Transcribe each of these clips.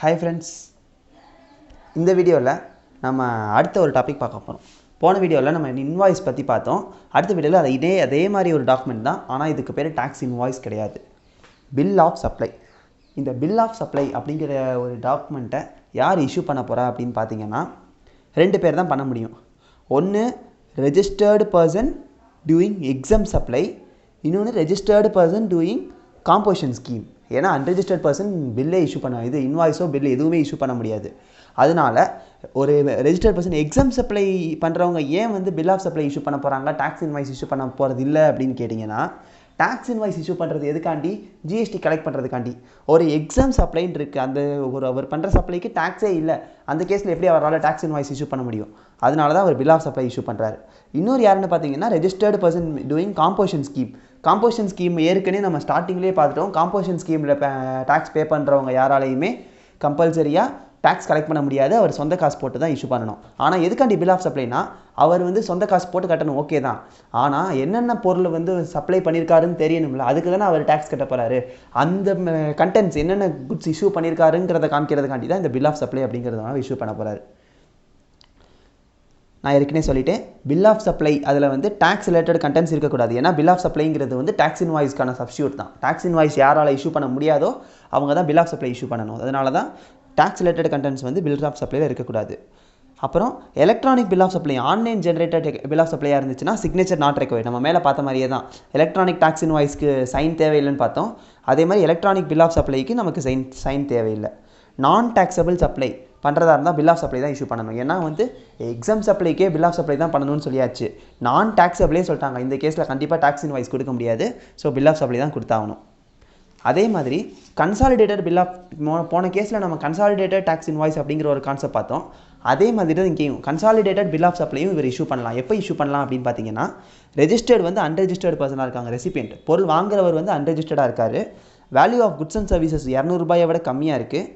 Hi friends, இந்த வீடியோவில் நம்ம அடுத்த ஒரு டாபிக் பார்க்க போகிறோம். போன வீடியோவில் நம்ம இன்வாய்ஸ் பற்றி பார்த்தோம். அடுத்த வீடியோவில் அதே மாதிரி ஒரு டாக்குமெண்ட் தான், ஆனால் இதுக்கு பேர் டாக்ஸ் இன்வாய்ஸ் கிடையாது, பில் ஆஃப் சப்ளை. இந்த பில் ஆஃப் சப்ளை அப்படிங்கிற ஒரு டாக்குமெண்ட்டை யார் இஷ்யூ பண்ண போகிறா அப்படின்னு பார்த்தீங்கன்னா 2 பேர் தான் பண்ண முடியும். ஒன்று registered person doing exempt supply, இன்னொன்று registered person doing composition scheme. ஏன்னா அன்ரெஜிஸ்டர்ட் பர்சன் பில்லே இஷ்யூ பண்ண, இது இன்வாய்ஸோ பில் எதுவுமே இஷ்யூ பண்ண முடியாது. அதனால் ஒரு ரெஜிஸ்டர்ட் பர்சன் எக்ஸாம் சப்ளை பண்ணுறவங்க ஏன் பில் ஆஃப் சப்ளை இஷ்யூ பண்ண போகிறாங்க, டாக்ஸ் இன்வாய்ஸ் இஷ்யூ பண்ண போகிறது இல்லை அப்படின்னு கேட்டிங்கன்னா, டாக்ஸ் இன்வாய்ஸ் இஷ்யூ பண்ணுறது எதுக்காண்டி, ஜிஎஸ்டி கலெக்ட் பண்ணுறதுக்காண்டி. ஒரு எக்ஸாம் சப்ளைன்னு இருக்குது, அந்த அவர் பண்ணுற சப்ளைக்கு டாக்ஸே இல்லை, அந்த கேஸில் எப்படி அவரால் டாக்ஸ் இன்வாய்ஸ் இஷ்யூ பண்ண முடியும்? அதனால தான் அவர் பில் ஆஃப் சப்ளை இஷ்யூ பண்ணுறாரு. இன்னொரு யாருன்னு பார்த்தீங்கன்னா registered person doing composition scheme. Composition scheme ஏற்கனவே நம்ம ஸ்டார்டிங்லேயே பார்த்துட்டோம். காம்போசிஷன் ஸ்கீமில் டாக்ஸ் பே பண்ணுறவங்க யாராலையுமே கம்பல்சரியாக டாக்ஸ் கலெக்ட் பண்ண முடியாது, அவர் சொந்த காசு போட்டு தான் இஷ்யூ பண்ணணும். ஆனால் எதுக்காண்டி பில் ஆஃப் சப்ளைனா, அவர் சொந்த காசு போட்டு கட்டணும், ஓகே தான். ஆனால் என்னென்ன பொருள் சப்ளை பண்ணியிருக்காருன்னு தெரியணும்ல, அதுக்கு தானே அவர் டாக்ஸ் கட்ட போகிறாரு. அந்த கண்டென்ட்ஸ் என்னென்ன குட்ஸ் இஷ்யூ பண்ணியிருக்காருங்கிறத காமிக்கிறதுக்காண்டி தான் இந்த பில் ஆஃப் சப்ளை அப்படிங்கிறதுனால இஷ்யூ பண்ண போகிறாரு. நான் ஏற்கனவே சொல்லிட்டேன், பில் ஆஃப் சப்ளை அதில் டாக்ஸ் ரிலேட்டட் கண்டென்ட்ஸ் இருக்கக்கூடாது. ஏன்னா பில் ஆஃப் சப்ளைங்கிறது டாக்ஸ் இன்வாய்ஸ்க்கான சப்ஸ்டியூட் தான். டாக்ஸ் இன்வாய்ஸ் யாரால் இஷ்யூ பண்ண முடியாதோ அவங்க தான் பில் ஆஃப் சப்ளை இஷ்யூ பண்ணணும். அதனால தான் tax related contents bill of சப்ளையில் இருக்கக்கூடாது. அப்புறம் electronic bill of supply, online generated bill of சப்ளையாக இருந்துச்சுன்னா சிக்னேச்சர் நாட் ரெக்வயர்ட். நம்ம மேலே பார்த்த மாதிரியே தான், எலக்ட்ரானிக் டாக்ஸ் இன்வாய்ஸ்க்கு சைன் தேவையில்லைன்னு பார்த்தோம். அதே மாதிரி எலக்ட்ரானிக் பில் ஆஃப் சப்ளைக்கு நமக்கு சைன் தேவையில்லை. நான் டாக்ஸபிள் சப்ளை பண்ணுறதா இருந்தால் பில் ஆஃப் சப்ளை தான் இஷ்யூ பண்ணணும். ஏன்னா எக்ஸாம் சப்ளைக்கே பில் ஆஃப் சப்ளை தான் பண்ணணும்னு சொல்லியாச்சு. நான் டாக்ஸபிளே சொல்லிட்டாங்க, இந்த கேஸில் கண்டிப்பாக டாக்ஸ் இன்வாய்ஸ் கொடுக்க முடியாது, ஸோ பில் ஆஃப் சப்ளை தான் கொடுத்தாகணும். அதே மாதிரி கன்சாலிடேட்டட் பில் ஆஃப், போன கேஸில் நம்ம கன்சாலிடேட்டட் டாக்ஸ் இன்வாய்ஸ் அப்படிங்கிற ஒரு கான்செப்ட் பார்த்தோம். அதே மாதிரி தான் இங்கேயும் கன்சாலிடேட்டட் பில் ஆஃப் சப்ளையும் இவர் இஷ்யூ பண்ணலாம். எப்போ இஷ்யூ பண்ணலாம் அப்படின்னு பார்த்தீங்கன்னா, ரெஜிஸ்டர்டு அன்ரெஜிஸ்டர்டு பர்சனாக இருக்காங்க, ரெசிபியன்ட் பொருள் வாங்குறவர் அன்ரெஜிஸ்டர்டாக இருக்கார், value of goods and services 200 ரூபாயை விட கம்மியாக இருக்குது,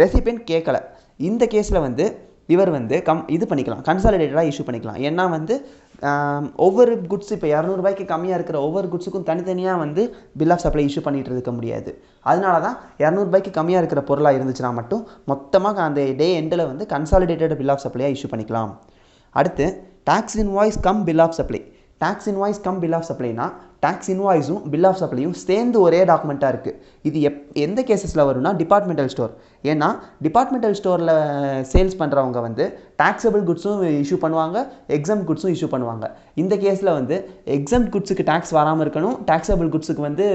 ரெசிபியன்ட் கேட்கல. இந்த கேஸில் இவர் இது பண்ணிக்கலாம், கன்சாலிடேட்டடாக இஷ்யூ பண்ணிக்கலாம். ஏன்னா ஒவ்வொரு குட்ஸ் இப்போ 200 ரூபாய்க்கு கம்மியாக இருக்கிற ஒவ்வொரு குட்ஸுக்கும் தனித்தனியாக பில் ஆஃப் சப்ளை இஷ்யூ பண்ணிகிட்டு இருக்க முடியாது. அதனால தான் 200 ரூபாய்க்கு கம்மியாக இருக்கிற பொருளாக இருந்துச்சுன்னா மட்டும் மொத்தமாக அந்த டே எண்டில் கன்சாலிடேட்டட் பில் ஆஃப் சப்ளையாக இஷ்யூ பண்ணிக்கலாம். அடுத்து tax invoice cum bill of supply. Tax invoice cum bill of சப்ளைனா, டாக்ஸ் இன்வாய்ஸும் பில் ஆஃப் சப்ளையும் சேர்ந்து ஒரே டாக்குமெண்ட்டாக இருக்குது. இது எந்த கேசஸில் வரும்னா டிபார்ட்மெண்டல் ஸ்டோர். ஏன்னா டிபார்ட்மெண்டல் ஸ்டோரில் சேல்ஸ் பண்ணுறவங்க டாக்ஸபிள் குட்ஸும் இஷ்யூ பண்ணுவாங்க, எக்ஸாம் குட்ஸும் இஷ்யூ பண்ணுவாங்க. இந்த கேஸில் எக்ஸாம் குட்ஸுக்கு டாக்ஸ் வராமல் இருக்கணும், டாக்ஸபிள் குட்ஸுக்கு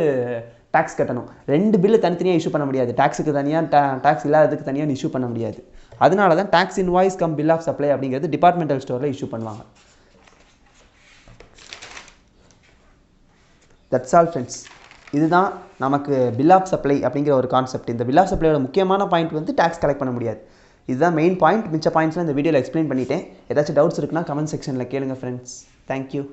டாக்ஸ் கட்டணும். 2 பில்லு தனித்தனியாக இஷ்யூ பண்ண முடியாது, டாக்ஸுக்கு தனியாக டாக்ஸ் இல்லாததுக்கு தனியாக இஷ்யூ பண்ண முடியாது. அதனால தான் tax invoice cum bill of supply அப்படிங்கிறது டிபார்ட்மெண்டல் ஸ்டோரில் இஷ்யூ பண்ணுவாங்க. That's all friends. இதுதான் நமக்கு பில் ஆஃப் சப்ளை அப்படிங்கிற ஒரு கான்செப்ட். இந்த பில் ஆஃப் சப்ளையோட முக்கியமான பாயிண்ட் டாக்ஸ் கலெக்ட் பண்ண முடியாது. இதுதான் மெயின் பாயிண்ட். மிச்ச பாயிண்ட்ஸ்லாம் இந்த வீடியோவில் எக்ஸ்பிளைன் பண்ணிட்டேன். ஏதாச்சும் டவுட்ஸ் இருக்குன்னா கமெண்ட் செக்ஷனில் கேளுங்க ஃப்ரெண்ட்ஸ். தேங்க்யூ.